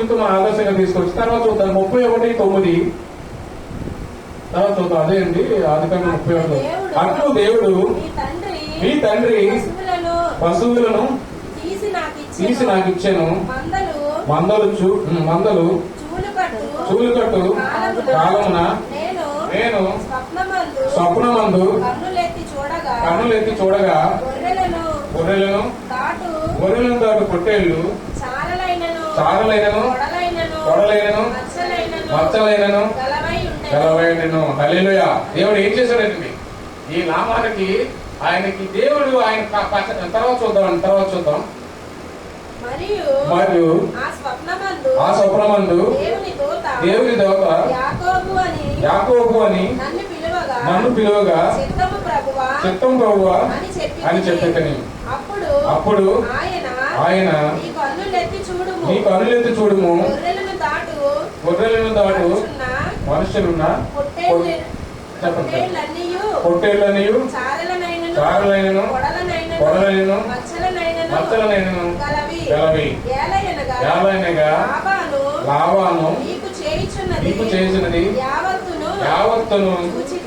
జీవితం మన ఆదర్శంగా తీసుకొచ్చి తర్వాత చూద్దాం 31:9 తర్వాత చూద్దాం. అదే అండి ఆదికాండం 31. అట్లు దేవుడు మీ తండ్రి పశువులను తీసి నాకు ఇచ్చాను, మందలు చూలుకట్టు కాలమున నేను స్వప్నమందు కన్నులెత్తి చూడగా గొర్రెలను దాటు పొట్టేళ్లు చారలైనను కొడలైనను మచ్చలైనను గలవైనను. హల్లెలూయా. దేవుడు ఏం చేశాడండి ఈ నామానికి? ఆయనకి దేవుడు ఆయన తర్వాత చూద్దాం. మరియు ఆ స్వప్నమందు దేవుని దూత యాకోబు అని నన్ను పిలువగా చిత్తం ప్రభువా అని చెప్పని, అప్పుడు ఆయన నీ కన్నులెత్తి చూడుము, గొర్రెలను దాటు మనుషులున్న పొట్టేళ్లనియు చారలైనను కొడలైనను మచ్చలనైనను గలవి. ఏలయనగా లాభాను నీకు చేసినది యావత్తును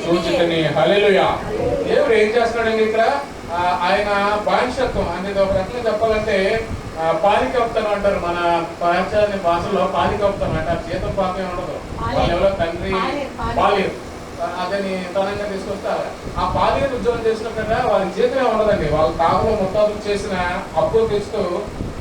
చూచితిని. హల్లెలూయా. దేవుడు ఏం చేస్తున్నాడండి ఇక్కడ? ఆయన బానిసత్వం అనేది ఒక రకంగా చెప్పాలంటే పాలికప్తనం అంటారు. మన పాశ్చాత్య భాషలో పాలికప్తనం అంటారు. జీతం పాపం ఉండదు. వాళ్ళు ఎవరో తండ్రి పాలి అదని తనంగా తీసుకొస్తారు. ఆ పాలిక ఉద్యోగం చేసినప్పుడు వాళ్ళకి జీతమే ఉండదండి. వాళ్ళ తాగులో ముత్తాదులు చేసిన అప్పులు తెస్తూ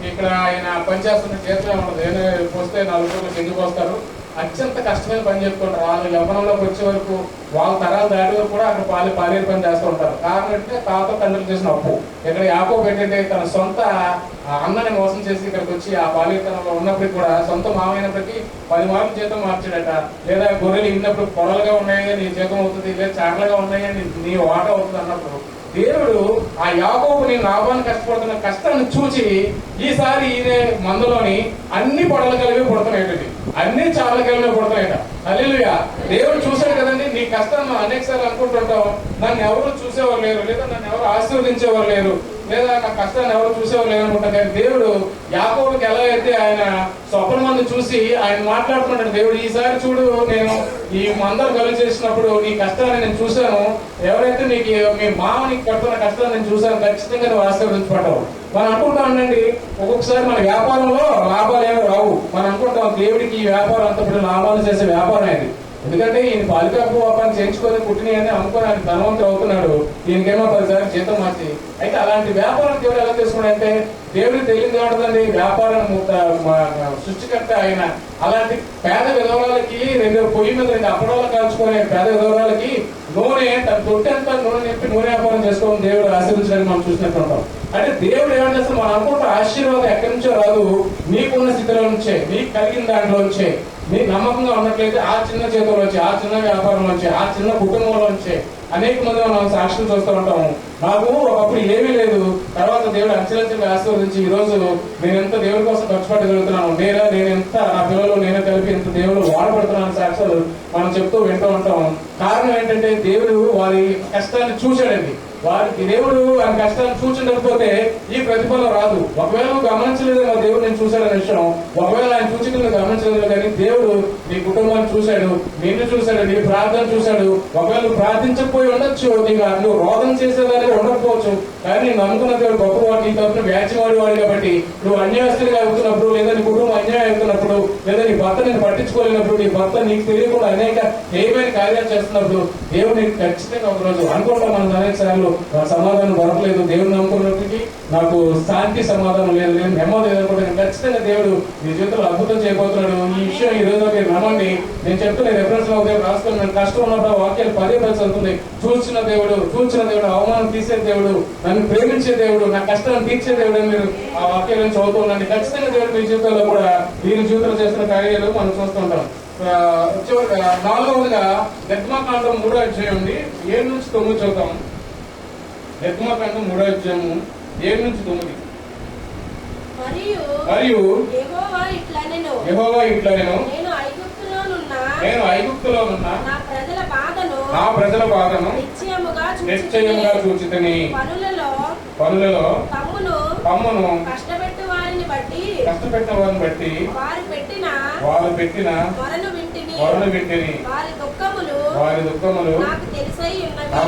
ఇక్కడ ఆయన పనిచేస్తున్న జీతమే ఉండదు. ఏదైనా పోస్తే 4 రోజులకు ఎందుకు వస్తారు? అత్యంత కష్టమైన పని చెప్పుకుంటారు. వాళ్ళు యవ్వనంలోకి వచ్చే వరకు వాళ్ళ తరాలు దాటి వరకు కూడా అక్కడ పాలేరు పని చేస్తూ ఉంటారు. కారణం ఏంటంటే తాత తండ్రులు చేసిన అప్పు. ఇక్కడ యాకోబు ఏంటంటే తన సొంత అన్నని మోసం చేసి ఇక్కడికి వచ్చి ఆ పాలేరుతనంలో ఉన్నప్పటికీ కూడా సొంత మామైనప్పటికీ 10 మార్లు జీతం మార్చాడట. లేదా గొర్రెలు ఇన్నప్పుడు పొడలుగా ఉన్నాయని నీ జీతం అవుతుంది, లేదా చాటలుగా ఉన్నాయని నీ వాట అవుతుంది అన్నప్పుడు దేవుడు ఆ యాకోబుని లాభాన్ని కష్టపడుతున్న కష్టాన్ని చూచి ఈసారి ఈయన మందులోని అన్ని పొడలు కలిపి పుడుతున్నాయి, అన్ని చాలా కలిపి పుడుతున్నాయట. హల్లెలూయా. దేవుడు చూశాడు కదండి నీ కష్టాన్ని మనం అనేక సార్లు అనుకుంటుంటాం, నన్ను ఎవరు చూసేవారు లేరు, లేదా నన్ను ఎవరు ఆశీర్వదించేవారు లేరు, లేదా నా కష్టాన్ని ఎవరు చూసేవారు లేరు అనుకుంటాం. కానీ దేవుడు యాకోబుకి ఎలా అయితే ఆయన స్వప్న మంది చూసి ఆయన మాట్లాడుతున్నాడు, దేవుడు ఈసారి చూడు నేను ఈ మందరు కలిసి చేసినప్పుడు నీ కష్టాన్ని నేను చూశాను, ఎవరైతే నీకు మీ మామని కడుతున్న కష్టాన్ని నేను చూశాను, ఖచ్చితంగా నువ్వు ఆశీర్వదించబడ్డావు. మనం అనుకుంటా ఉండండి ఒక్కొక్కసారి మన వ్యాపారంలో లాభాలు ఏమో రావు. మనం అనుకుంటాం దేవుడికి ఈ వ్యాపారం అంతప్పుడు లాభాలు చేసే వ్యాపారం అది. ఎందుకంటే ఈయన పాలికాపు వ్యాపారం చేయించుకొని పుట్టినాయి అని అనుకుని ఆయన ధనవంతుడు అవుతున్నాడు. ఈయనకేమో 10 సార్లు జీతం మార్చి. అయితే అలాంటి వ్యాపారం దేవుడు ఎలా తీసుకున్నాడంటే దేవుడికి తెలియదు ఏమంటుందండి, వ్యాపారం సృష్టికర్త ఆయన. అలాంటి పేద విధవరాలకి 2 పొయ్యి మీద 2 అప్పడాలు కాల్చుకునే పేద విధవరాలకి నూనె తన తొట్టెంతా నూనె నింపి నూనె వ్యాపారం చేసుకోవడం దేవుడు ఆశీర్వదించడానికి మనం చూసినట్టు ఉంటాం. అంటే దేవుడు ఏమని చేస్తాం మనం అనుకుంటే ఆశీర్వాదం ఎక్కడి నుంచో రాదు, నీకున్న స్థితిలో నుంచే, నీకు కలిగిన దాంట్లో నుంచే, నీకు నమ్మకంగా ఉన్నట్లయితే ఆ చిన్న చేతుల్లో వచ్చి, ఆ చిన్న వ్యాపారం నుంచి, ఆ చిన్న కుటుంబంలో నుంచి అనేక మంది మనం సాక్షులు చూస్తూ ఉంటాము. నాకు ఒకప్పుడు ఏమీ లేదు, తర్వాత దేవుడు అంచెలంచెలుగా ఆశీర్వదించి ఈ రోజు నేను ఎంత దేవుడి కోసం ఖర్చు పెట్టగలుగుతున్నాను, నేను ఎంత నా పిల్లలు నేనే కలిపి ఎంత దేవుడు వాడబడుతున్నాను సాక్షులు మనం చెప్తూ వింటూ ఉంటాం. కారణం ఏంటంటే దేవుడు వారి కష్టాన్ని చూశాడండి. వారికి దేవుడు ఆయన కష్టాన్ని చూచకపోతే ఈ ప్రతిఫలం రాదు. ఒకవేళ నువ్వు గమనించలేదు మా దేవుడు నేను చూశాడనే విషయం, ఒకవేళ ఆయన చూసి నువ్వు గమనించలేదు, కానీ దేవుడు నీ కుటుంబాన్ని చూశాడు, నిన్ను చూశాడు, నీ ప్రార్థన చూశాడు. ఒకవేళ నువ్వు ప్రార్థించకపోయి ఉండొచ్చు, నువ్వు రోగం చేసేదాన్ని ఉండకపోవచ్చు, కానీ నేను అనుకున్న దేవుడు గొప్పవాడు, నీ తరఫున వ్యాజ్యవాడు వాడు కాబట్టి నువ్వు అన్యాయస్తుడిగా అవుతున్నప్పుడు, లేదా నీ కుటుంబం అన్యాయం అవుతున్నప్పుడు, లేదా నీ భర్త నేను పట్టించుకోలేనప్పుడు, నీ భర్త నీకు తెలియకుండా అనేక ఏమైనా కార్యాలు చేస్తున్నప్పుడు దేవుడు నీకు ఖచ్చితంగా ఒకరోజు అనుకుంటాం. మనం అనేక సార్లు సమాధానం దొరకలేదు, దేవుడు నమ్ముకున్నప్పటికీ నాకు శాంతి సమాధానం లేదు, నేను నెమ్మది లేదనుకుంటే ఖచ్చితంగా దేవుడు నీ జీవితంలో అద్భుతం చేయబోతున్నాడు. ఈ విషయం ఈ రోజు మీరు నమ్మండి. నేను చెప్తున్న రెఫరెన్స్ లో ఉదయం రాసుకొని నేను కష్టం ఉన్నప్పుడు వాక్యాలు 10 చదువుతుంది. చూసిన దేవుడు అవమానం తీసే దేవుడు, నన్ను ప్రేమించే దేవుడు, నా కష్టాన్ని తీర్చే దేవుడు అని మీరు ఆ వాక్యాలను చదువుతూ ఉండండి. ఖచ్చితంగా దేవుడు మీ జీవితంలో కూడా వీరి జీవితంలో చేస్తున్న కార్యాలు మనం చూస్తుంటాం. 4వదిగా నిర్గమకాండం 3వ అధ్యాయం 7 నుంచి 9 చదువుతాం. నిర్గమకాండం 3వ అధ్యాయము 7 నుంచి 9. మరియు యెహోవా ఇట్లనెను, నేను ఐగుప్తులోనున్న నా ప్రజల బాధను నిశ్చయముగా చూచితిని. పనులలో తమ్మును కష్టపెట్టిన వారిని బట్టి వారు పెట్టిన వారు పెట్టిన మొరను వింటిని వారి దుఃఖములు నాకు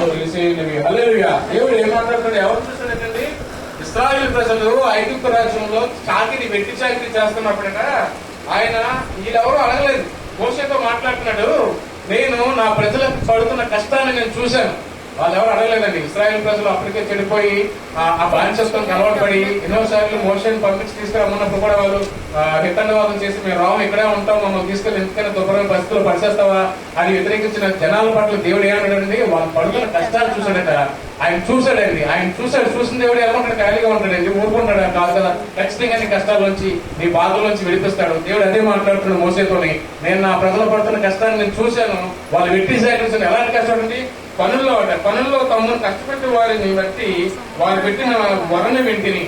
తెలిసి ఉన్నవి. హల్లెలూయా. దేవుడు ఏం మాట్లాడుతున్నాడు? ఎవరు చూస్తున్నాడండి? ఇశ్రాయేలు ప్రజలు ఐగుప్తు రాజ్యంలో చాకిరి వెట్టి చాకిరి చేస్తున్నప్పుడట ఆయన వీళ్ళెవరూ అడగలేదు. మోషేతో మాట్లాడుతున్నాడు, నేను నా ప్రజలకు పడుతున్న కష్టాన్ని నేను చూశాను. వాళ్ళు ఎవరు అడగలేదండి. ఇశ్రాయేలు ప్రజలు అప్పటికే చెడిపోయి ఆ బానిసత్వం అలవాటు పడి ఎన్నోసార్లు మోషేని పంపించి తీసుకురమ్మన్నప్పుడు కూడా వాళ్ళు హితండవాదం చేసి మేము రాము ఇక్కడే ఉంటాం, మమ్మల్ని తీసుకెళ్ళి ఎందుకైనా దుర్భరమైన పరిస్థితులు పరిచేస్తావా అని వ్యతిరేకించిన జనాల పట్ల దేవుడు ఏమన్నాడండి? వాళ్ళు పడుతున్న కష్టాలు చూశాడట. ఆయన చూశాడండి. ఆయన చూసిన దేవుడు ఎలా ఉంటాడు? ఖాళీగా ఉంటాడండి, ఊరుకుంటాడు కాదు కదా. ఖచ్చితంగా నీ కష్టాల నుంచి నీ బాధల నుంచి విడిపిస్తాడు. దేవుడు అదే మాట్లాడుతున్నాడు మోసేతోని. నేను నా ప్రజలు పడుతున్న కష్టాన్ని నేను చూశాను, వాళ్ళు వెట్టి సేకరించాను. ఎలాంటి కష్టం అండి? పనుల్లో తమ్మును కష్టపెట్టి వారిని బట్టి వారు పెట్టిన వరణ వింటిని.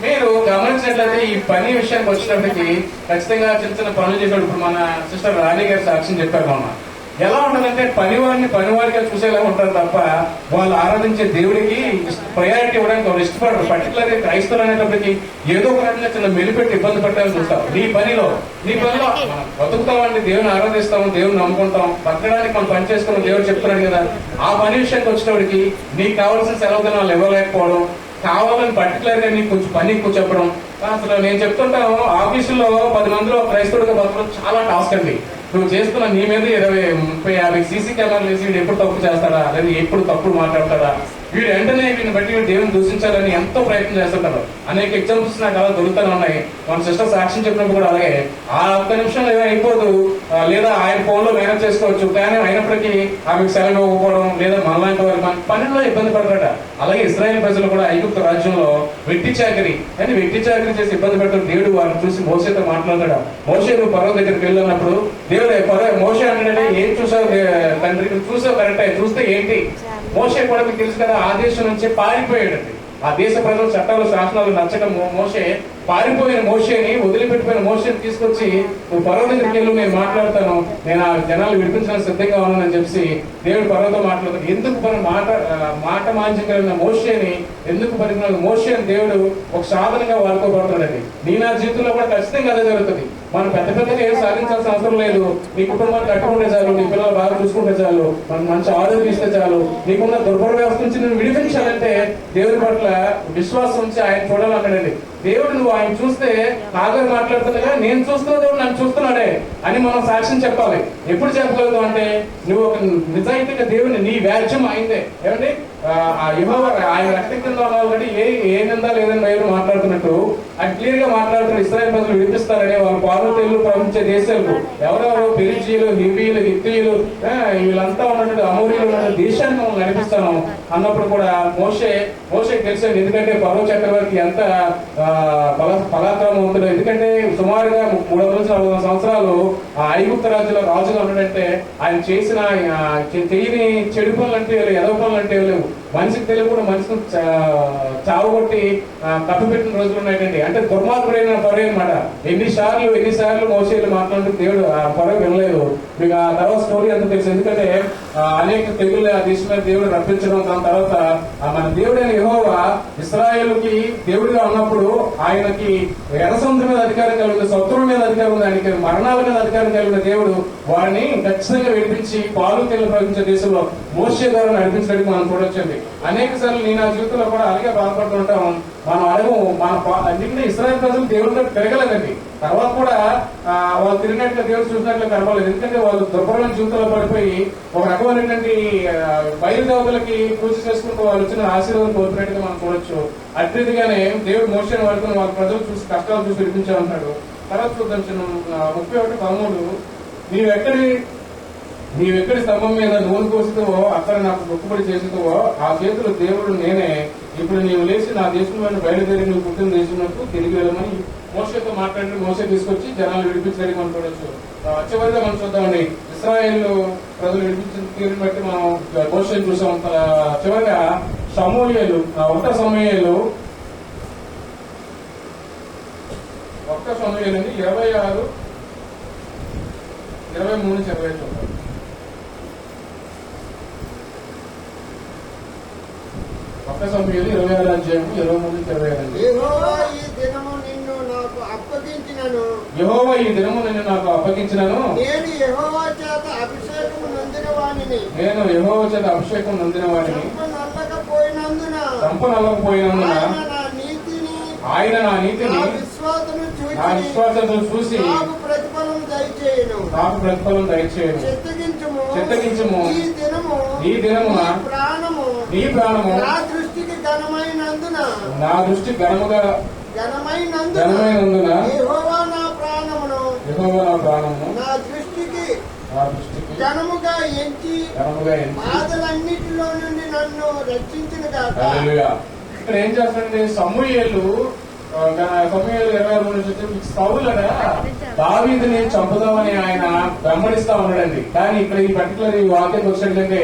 మీరు గమనించినట్లయితే ఈ పని విషయానికి వచ్చినప్పటికీ ఖచ్చితంగా చిన్న చిన్న పనులు చేసేవాడు. ఇప్పుడు మన సిస్టర్ రాణి గారి సాక్ష్యం చెప్పారు. మొన్న ఎలా ఉంటుందంటే పనివారిగా చూసేలా ఉంటారు తప్ప వాళ్ళు ఆరాధించే దేవుడికి ప్రయారిటీ ఇవ్వడానికి వాళ్ళు ఇష్టపడరు. పర్టికులర్గా క్రైస్తవులు అనేటప్పటికి ఏదో ఒక రకంగా చిన్న మెలిపెట్టి ఇబ్బంది పెట్టాలని చూస్తారు. నీ పనిలో మనం బతుకుతామండి, దేవుని ఆరాధిస్తాము, దేవుని నమ్ముకుంటాం, బతకడానికి మనం పని చేసుకున్నాం దేవుడు చెప్తున్నాడు కదా. ఆ పని విషయానికి వచ్చినప్పటికి నీకు కావాల్సిన సెలవు దినాలు ఇవ్వలేకపోవడం, కావాలని పర్టికులర్ గా నీకు కొంచెం పని ఎక్కువ చెప్పడం. అసలు నేను చెప్తుంటాను, ఆఫీసులో 10 మందిలో క్రైస్తవుడిగా బతకడం చాలా టాస్క్ అండి. నువ్వు చేస్తున్న నీ మీద 20, 30, 50 సీసీ కెమెరాలు వేసి వీడు ఎప్పుడు తప్పు చేస్తాడా లేదా ఎప్పుడు తప్పుడు మాట్లాడతాడా, వీడు వెంటనే వీడిని బట్టి వీడు దేవుని దూషించాలని ఎంతో ప్రయత్నం చేస్తుంటారు. అనేక ఎగ్జాంపుల్స్ నాకు అలా దొరుకుతూనే ఉన్నాయి. మన సిస్టర్ సాక్ష్యం చెప్పినప్పుడు కూడా అలాగే ఆ ఒక్క నిమిషంలో ఏమో అయిపోదు, లేదా ఆయన ఫోన్ లో మేనేజ్ చేసుకోవచ్చు. కానీ అయినప్పటికీ ఆమెకు సెలవు ఇవ్వకపోవడం లేదా మనలాంటి వారి మన పనుల్లో ఇబ్బంది పడతారట. అలాగే ఇశ్రాయేలు ప్రజలు కూడా ఐగుప్తు రాజ్యంలో వెట్టి చాకరీ చేసి ఇబ్బంది పెడతారు. దేవుడు వారిని చూసి మోషేతో మాట్లాడతాడు. మోషే నువ్వు పర్వతం దగ్గరికి వెళ్ళినప్పుడు దేవుడు మోషే అంటే ఏం చూసావు తండ్రి, చూసావు కరెక్టే, చూస్తే ఏంటి? మోషే కూడా మీకు తెలుసు కదా, ఆ దేశం నుంచి పారిపోయాడండి. ఆ దేశ ప్రజల చట్టాలు శాసనాలు నచ్చక మోషే పారిపోయిన మోషేని వదిలిపెట్టిపోయిన మోషేని తీసుకొచ్చి నువ్వు పర్వతం దగ్గరికి వెళ్ళి నేను మాట్లాడతాను, నేను ఆ జనాలు విడిపించడానికి సిద్ధంగా ఉన్నానని చెప్పి దేవుడు పర్వతం మాట్లాడతాడు. ఎందుకు మాట మాంచగలిగిన మోషేని ఎందుకు పరిగణ మోషేని దేవుడు ఒక సాధనంగా వాడుకోబడుతున్నాడండి. నీ నా జీవితంలో కూడా ఖచ్చితంగా అదే జరుగుతుంది. మనం పెద్దగా ఏం సాధించాల్సిన అవసరం లేదు. నీ కుటుంబాన్ని కట్టుకుంటే చాలు, నీ పిల్లలు బాగా చూసుకుంటే చాలు, మనం మంచి ఆరోగ్యం ఇస్తే చాలు. నీకున్న దుర్భర వ్యవస్థ నుంచి నువ్వు విడిపించాలంటే దేవుడి పట్ల విశ్వాసం ఉంచి ఆయన చూడాలన్నాడండి. దేవుడు నువ్వు ఆయన చూస్తే నాగర్ మాట్లాడుతుండగా నేను చూస్తున్న దేవుడు నన్ను చూస్తున్నాడే అని మనం సాక్ష్యం చెప్పాలి. ఎప్పుడు చెప్పగలుగుతావు అంటే నువ్వు ఒక నిజాయితీగా దేవుడిని నీ వ్యాజ్యం అయిందే ఏమండి ఆయన రక్తం కింద ఉన్నవాళ్ళు ఏ నిందా లేదని ఎవరు మాట్లాడుతున్నట్టు ఆయన క్లియర్ గా మాట్లాడుతున్న ఇశ్రాయేలు ప్రజలు విడిపిస్తారని వాళ్ళు పార్వతీయులు ప్రపంచ దేశాలకు ఎవరెవరు పెరిజీలు, హివ్వీలు, హిత్తీయులు వీళ్ళంతా ఉన్నట్టు అమోరీలు ఉన్న దేశాన్ని మనం నడిపిస్తాను అన్నప్పుడు కూడా మోషే తెలిసాడు. ఎందుకంటే పర్వ చక్రవర్తి ఎంత పరాక్రమవంతుడు. ఎందుకంటే సుమారుగా 340 సంవత్సరాలు ఆ ఐగుప్తు రాజ్యంలో రాజుగా ఉన్నాడంటే ఆయన చేసిన తెలియని చెడు పనులు అంటే ఎదవ పనులు అంటే లేవు. మనిషికి తెలియదు కూడా మనిషిని చావుగొట్టి కప్పిపెట్టిన రోజులు ఉన్నాయండి. అంటే దుర్మార్గుడైన పర్వ అనమాట. ఎన్నిసార్లు మోసేలు మాట్లాడుతూ దేవుడు ఆ పర్వ వినలేదు. మీకు ఆ తర్వాత స్టోరీ అంతా తెలుసు. ఎందుకంటే అనేక తెగులు ఆ దేశం మీద దేవుడు రప్పించడం, దాని తర్వాత మన దేవుడైన యెహోవా ఇశ్రాయేలుకి దేవుడిగా ఉన్నప్పుడు ఆయనకి ఎర్రసముద్రం మీద అధికారం కలిగింది, శత్రువుల మీద అధికారం ఉంది, ఆయనకి మరణాల మీద అధికారం కలిగిన దేవుడు వారిని ఖచ్చితంగా విడిపించి పాలు తేలు ప్రవహించే దేశంలో మోషే ద్వారా నడిపించడానికి మనం చూడొచ్చండి. అనేక సార్లు నేను నా జీవితంలో కూడా అలాగే బాధపడుతూ ఉంటాం. మనం అడగము ఎందుకంటే ఇశ్రాయేలు ప్రజలు దేవుడితో తిరగలేదండి. తర్వాత కూడా వాళ్ళు తిరిగినట్లు దేవుడు చూసినట్లు కనపడలేదు. ఎందుకంటే వాళ్ళు దుర్భరమైన జీవితంలో పడిపోయి ఒక రకమైనటువంటి బయలుదేవతలకి పూజ చేసుకుంటూ వాళ్ళు వచ్చిన ఆశీర్వాదం కోరుకున్నట్టుగా మనం చూడొచ్చు. అట్రీతిగానే దేవుడు మోషేని వాడుకుని వాళ్ళ ప్రజలు చూసి కష్టాలు చూసి విడిపించాలంటాడు. తర్వాత చూద్దాం 31:13 నీవెక్కడి స్తంభం మీద నూనె పోస్తావో అక్కడ నాకు మొక్కుబడి చేస్తావో ఆ చేతులు దేవుడు నేనే. ఇప్పుడు నీవు లేచి నా దేశంలో బయలుదేరి నువ్వు పుట్టిన దేశంలో తిరిగి వెళ్ళమని మోషేతో మాట్లాడి మోషే తీసుకొచ్చి జనాలు విడిపించడానికి మనం చూడొచ్చు. చివరిగా మనం చూద్దామండి ఇశ్రాయేలు ప్రజలు విడిపించిన తీరుని బట్టి మనం మోషేని చూసాం. చివరిగా సమూయేలు 1 సమూయేలు 26, 23 చూద్దాం. 1 సమూయేలు 26 అధ్యాయం 23-25. యెహోవా ఈ దినము నిన్ను నాకు అప్పగించిన అప్పగించినను, యెహోవా ఈ దినము నిన్ను నాకు అప్పగించినను, నేను యెహోవా చేత అభిషేకము నొందిన వానిని, నేను యెహోవా చేత అభిషేకం నొందిన వాడిని, చంపనల్లకపోయినందున ఆయన నా నీతిని నా విశ్వాసము చూసి నాకు ప్రతిఫలం దయచేయను. చిత్తగించుము ఈ దినమున నీ ప్రాణము నా దృష్టికి ఘనమైనందున యెహోవా నా ప్రాణమును నా దృష్టికి ఘనముగా ఎంచి బాధలన్నిటిలో నుండి నన్ను రక్షించిన గాక. ఇక్కడ ఏం చేస్తాడంటే సమూయేలు 26 నుంచి సౌలున దావీదుని చంపుదామని ఆయన వెంబడిస్తా ఉన్నాడండి. కానీ ఇక్కడ ఈ పర్టికులర్ ఈ వాక్యం వచ్చినట్లయితే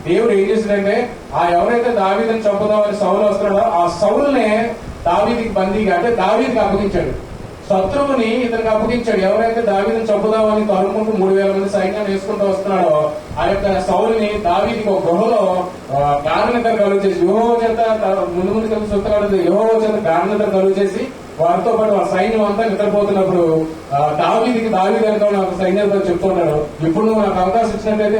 దేవుడు ఏం చేశాడంటే ఆ ఎవరైతే దావీదుని చంపుదామని సౌలు వస్తున్నాడో ఆ సౌలునే దావీదికి బందీగా అంటే దావీదికి అప్పగించాడు. శత్రువుని ఇతనికి అప్పగించాడు. ఎవరైతే దావీదుని చంపుదామని తరుముకుంటూ 3000 మంది సైన్యాన్ని వేసుకుంటూ వస్తున్నాడో ఆ యొక్క సౌలుని దావీదికి ఒక గృహలో కారణికలు కలుగు చేసి యెహోవా చేత ముందు కలిసి సుత్తగాడు యెహోవా చేత కారణికలు కలుగు చేసి వారితో పాటు ఆ సైన్యం అంతా నిద్రపోతున్నప్పుడు దావీదు అనుకోని ఒక సైన్యంతో చెప్తున్నాడు, ఇప్పుడు నువ్వు నాకు అవకాశం ఇచ్చినట్లయితే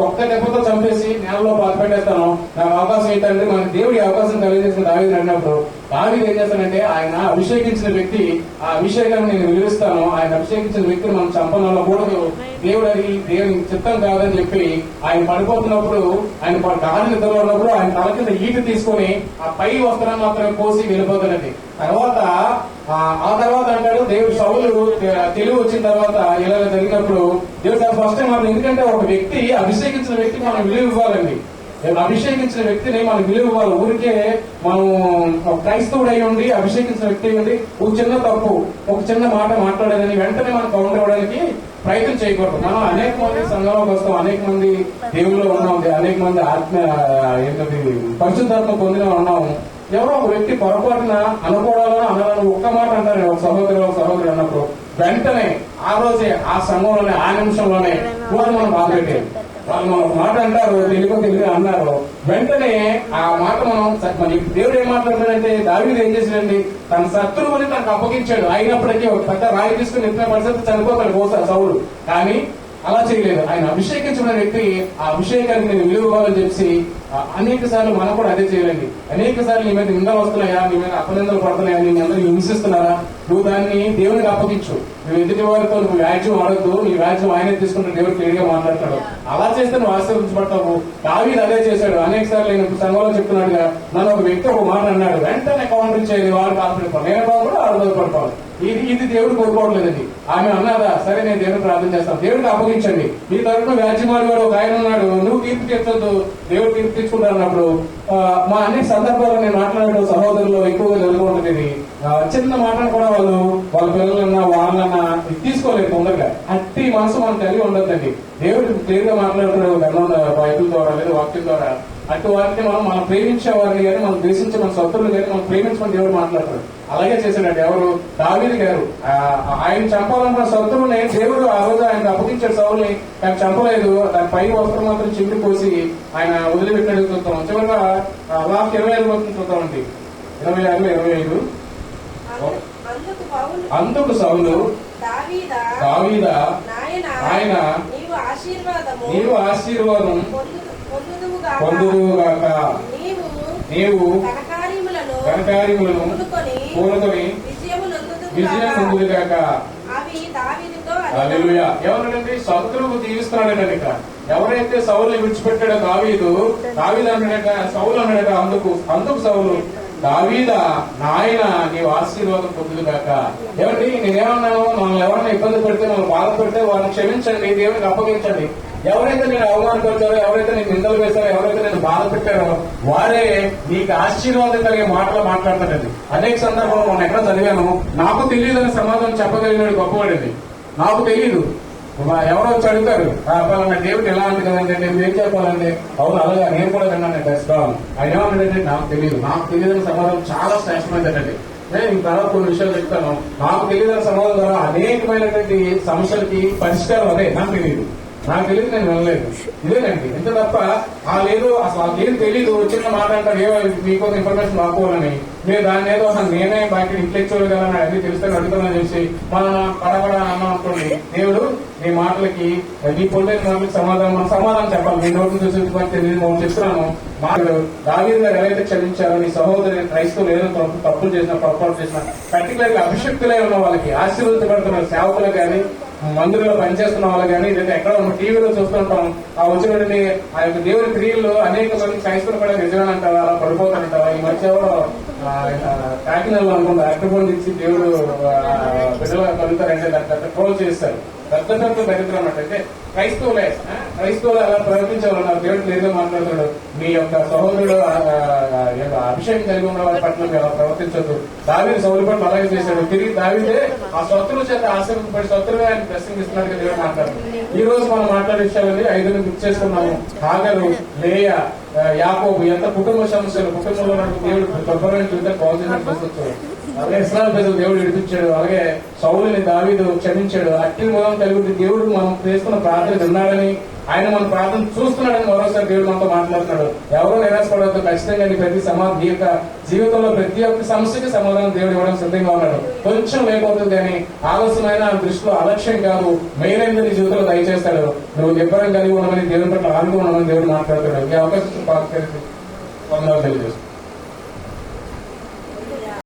ఒక్క దెబ్బతో చంపేసి నేలలో బాధపెట్టేస్తాను, నాకు అవకాశం ఏంటంటే మనకి దేవుడి అవకాశం కలిగజేసిన దావీదు అన్నప్పుడు దావీదు ఏం చేస్తానంటే ఆయన అభిషేకించిన వ్యక్తి ఆ అభిషేకాన్ని నేను విలుస్తాను, ఆయన అభిషేకించిన వ్యక్తిని మనం చంపనకూడదు, దేవుడు అది దేవుని చిత్తం కాదని చెప్పి ఆయన పడిపోతున్నప్పుడు ఆయన గాలి నిద్రలో ఉన్నప్పుడు ఆయన తల కింద ఈటు తీసుకొని ఆ పై వస్త్రాన్ని మాత్రమే కోసి వెళ్ళిపోతున్నది. ఆ తర్వాత అంటాడు దేవుడు సౌలు తెలివి వచ్చిన తర్వాత ఇలా జరిగినప్పుడు దేవుడు చాలా స్పష్టంగా మనం ఎందుకంటే ఒక వ్యక్తి అభిషేకించిన వ్యక్తికి మనం విలువ ఇవ్వాలండి. అభిషేకించిన వ్యక్తిని మనం విలువ ఇవ్వాలి. ఊరికే మనం క్రైస్తవుడు అయి ఉండి అభిషేకించిన వ్యక్తి అయి ఉండి ఒక చిన్న తప్పు ఒక చిన్న మాట మాట్లాడేదని వెంటనే మనం కౌంటర్ ఇవ్వడానికి ప్రయత్నం చేయకూడదు. మనం అనేక మంది సంఘంలోకి వస్తాం, అనేక మంది దేవుల్లో ఉన్నాం, అనేక మంది ఏంటది పరిశుద్ధాత్మ పొందిన ఉన్నాము. ఎవరో ఒక వ్యక్తి పొరపాటున అనుకోవడాలో అనాలని ఒక్క మాట అంటారు ఒక సహోదరు అన్నప్పుడు వెంటనే ఆ రోజే ఆ సంఘంలోనే ఆ నిమిషంలోనే వాళ్ళు మనం బాధపెట్టారు. వాళ్ళు మనం ఒక మాట అంటారు, తెలియదు అన్నారు, వెంటనే ఆ మాట మన దేవుడు ఏం మాట్లాడతాడంటే దావీదు ఏం చేశాడండి తన శత్రువుని తనకు అప్పగించాడు. అయినప్పటికీ ఒక పెద్ద రాయి తీసుకుని ఎత్తిన పరిస్థితి చనిపోతాడు సౌలు. కానీ అలా చేయలేదు. ఆయన అభిషేకించిన వ్యక్తి ఆ అభిషేకానికి నేను విలువ ఇవ్వాలని చెప్పి అనేక సార్లు మనం కూడా అదే చేయాలండి. అనేక సార్లు నీ మీద నిందలు వస్తున్నాయా, నీ మీద అపనిందలు పడుతున్నాయా, నీ అందరూ హింసిస్తున్నారా, నువ్వు దాన్ని దేవునికి అప్పగించు. నువ్వు ఎదుటి వారితో నువ్వు వ్యాజ్యం ఆడద్దు, నీ వ్యాజ్యం ఆయనే తీసుకుంటే దేవుడు క్లియర్గా మాట్లాడతాడు. అలా చేస్తే నువ్వు ఆశీర్వదించబడతావు. దావీదు అదే చేశాడు. అనేక సార్లు నేను సంఘంలో చెప్తున్నాడుగా నన్ను ఒక వ్యక్తి ఒక మాట అన్నాడు, వెంటనే కౌంటర్ ఇచ్చేది వాడు బాధపడిపోవాలి, నేను బాగుపడి ఆడు బాధపడిపోవాలి. ఇది దేవుడు కోరుకోవట్లేదండి. ఆమె అన్నదా సరే నేను దేవుడు ప్రార్థన చేస్తాను, దేవుడికి అప్పగించండి. మీ తరఫున వ్యాజ్యమాడు వాడు ఒక ఆయన ఉన్నాడు, నువ్వు తీర్పు తెచ్చొద్దు, దేవుడు తీర్పు తెచ్చుకుంటారు అన్నప్పుడు మా అన్ని సందర్భాల్లో నేను మాట్లాడే సహోదరులు ఎక్కువగా జరుగుతుంటుంది. చిన్న మాటను కూడా వాళ్ళ పిల్లలన్నా వాళ్ళన్నా తీసుకోలేదు తొందరగా. అట్టి మనసు మనం కలిగి ఉండొద్దండి. దేవుడు క్లియర్ గా మాట్లాడుతున్నాడు బైబిల్ ద్వారా లేదా వాక్యం ద్వారా. అటు వారిని మనం ప్రేమించే వారిని కానీ మనం ద్వేషించే మన శత్రువులు కానీ మనం ప్రేమించమని దేవుడు మాట్లాడతాడు. అలాగే చేశాడండి ఎవరు దావీదు గారు. ఆయన చంపాలనుకున్న శత్రువుని దేవుడు ఆ రోజు ఆయనకు అప్పగించాడు సౌలుని, కానీ చంపలేదు. దాని పై వస్త్రం మాత్రం చిమ్మి పోసి ఆయన వదిలిపెట్టినట్టు చూస్తాం. చివరిగా లాస్ట్ 25 వస్తుంది చూద్దామండి. 25 అందుకు సౌలు దావీదా ఆయన నీవు ఆశీర్వాదం పొందుదుగాక, నీవు ఘనకార్యములను పూనుకొని విజయం పొందుదుగాక. హల్లెలూయా. ఎవరండి శత్రువుకు దీవిస్తున్నాడట. ఇక ఎవరైతే సౌలుని విడిచిపెట్టాడో దావీదు అన్నాడట, సౌలు అన్నాడట అందుకు సౌలు దావీదా నాయన నీవు ఆశీర్వాదం పొందుదుగాక. ఏమండి నేనేమన్నాను, మనల్ని ఎవరైనా ఇబ్బంది పెడితే మనం బాధ పెడితే వారిని క్షమించండి, దేవునికి అప్పగించండి. ఎవరైతే నేను అవమానపరిచారో, ఎవరైతే నేను నిందలు వేశారో, ఎవరైతే నేను బాధ పెట్టారో వారే నీకు ఆశీర్వాదం కలిగే మాటలు మాట్లాడతాడండి. అనేక సందర్భంలో మనం ఎక్కడ చదివాను, నాకు తెలియదు అని సమాధానం చెప్పగలిగినాడు గొప్పవాడండి. నాకు తెలియదు ఎవరో వచ్చి అడుగుతారు దేవుడు ఎలా ఉంది కదండి, నేను ఏం చెప్పాలంటే అవును అలాగా నేను కూడా విన్నాను తెలుసుకోవాలి. ఆయన ఏమన్నాడంటే నాకు తెలియదు అని సమాధానం చాలా శ్రేష్టమైనదండి. నేను ఇంక తర్వాత కొన్ని విషయాలు చెప్తాను. నాకు తెలియదని సమాధానం ద్వారా అనేకమైనటువంటి సమస్యలకి పరిష్కారం అదే నాకు తెలియదు. నాకు తెలియదు, నేను వినలేదు. ఇదేనండి ఇంత తప్ప లేదు అసలు వాళ్ళకేం తెలీదు, చిన్న మాట అంటారు ఏమో మీకు ఇన్ఫర్మేషన్ రాకపోవాలని. మీరు దాన్ని ఏదో నేనే బాగా ఇంటెక్చువల్ కదా అన్ని తెలుస్తాను అడుగుతానని చెప్పి మనం పడబడ అన్నాం అనుకోండి, దేవుడు నీ మాటలకి నీ పొందిన మాటలకి సమాధానం చెప్పాలి. నీ నోటిని చూసి నేను చెప్తున్నాను. దావీదు గారు ఎవరైతే క్షమించారో నీ సహోదరి క్రైస్తవులు ఏదో తప్పులు చేసిన పొరపాటు చేసిన పర్టికులర్ గా అభిషక్తులే ఉన్న వాళ్ళకి ఆశీర్వదించబడుతున్న సేవకులు కానీ మందిరంలో పనిచేస్తున్న వాళ్ళు కానీ లేదా ఎక్కడ టీవీలో చూస్తుంటాం ఆ వచ్చినటువంటి ఆ యొక్క దేవుని క్రియల్లో అనేక మంది క్రైస్తవులు కూడా నిజమేనంటారా అలా పడిపోతారంటారా. ఈ మధ్య కాకినాడలో అనుకుంటా అట్టబోండి ఇచ్చి దేవుడు బిడ్డలు కలుగుతారంటే దాన్ని ట్రోల్ చేస్తారు. పెద్ద పెద్ద దరిద్రం అన్నట్టు క్రైస్తవులు అలా ప్రవర్తించాలన్నారు. దేవుడు క్లియర్గా మాట్లాడుతున్నాడు, మీ యొక్క సహోదరుడు అభిషేకం కలిగి ఉన్న వారి పట్ల మీరు అలా ప్రవర్తించద్దు. దావీదు సౌలు పట్ల అలాగే చేశాడు. తిరిగి దావీదే ఆ శత్రువు చేత ఆశీర్వదింపడి శత్రువుగా ఆయన ప్రసంగిస్తున్నాడు. దేవుడు మాట్లాడుతున్నాడు. ఈ రోజు మనం మాట్లాడే విషయాలని 5 గుర్తు చేసుకున్నాము. హాగరు, లేయా, యాకోబు, ఎంత కుటుంబ సమస్యలు, కుటుంబంలో దేవుడు గొప్పమైన చూస్తే పాజిటివ్ తీసుకొచ్చాడు. అలాగే ఇస్రాయేల్ ప్రజలు దేవుడు విడిపించాడు. అలాగే సౌలుని దావీదు క్షమించాడు. అట్టి మూలం కలిగి దేవుడు మనం చేసుకున్న ప్రార్థన విన్నాడని, ఆయన మన ప్రార్థన చూస్తున్నాడని మరోసారి దేవుడు మనతో మాట్లాడుతున్నాడు. ఎవరో నిరాశపడవద్దు. ఖచ్చితంగా ప్రతి మీ యొక్క జీవితంలో ప్రతి ఒక్క సమస్యకి సమాధానం దేవుడు ఇవ్వడం సిద్ధంగా ఉన్నాడు. కొంచెం లేకపోతుంది కానీ ఆలస్యమైన దృష్టిలో అలక్ష్యం కాదు, మెయిన్ నీ జీవితంలో దయచేస్తాడు. నువ్వు నిబ్బరం కలిగి ఉండమని, దేవుని పట్ల ఆనందం ఉండమని దేవుడు మాట్లాడుతున్నాడు. ఈ అవకాశం తెలియజేస్తాడు.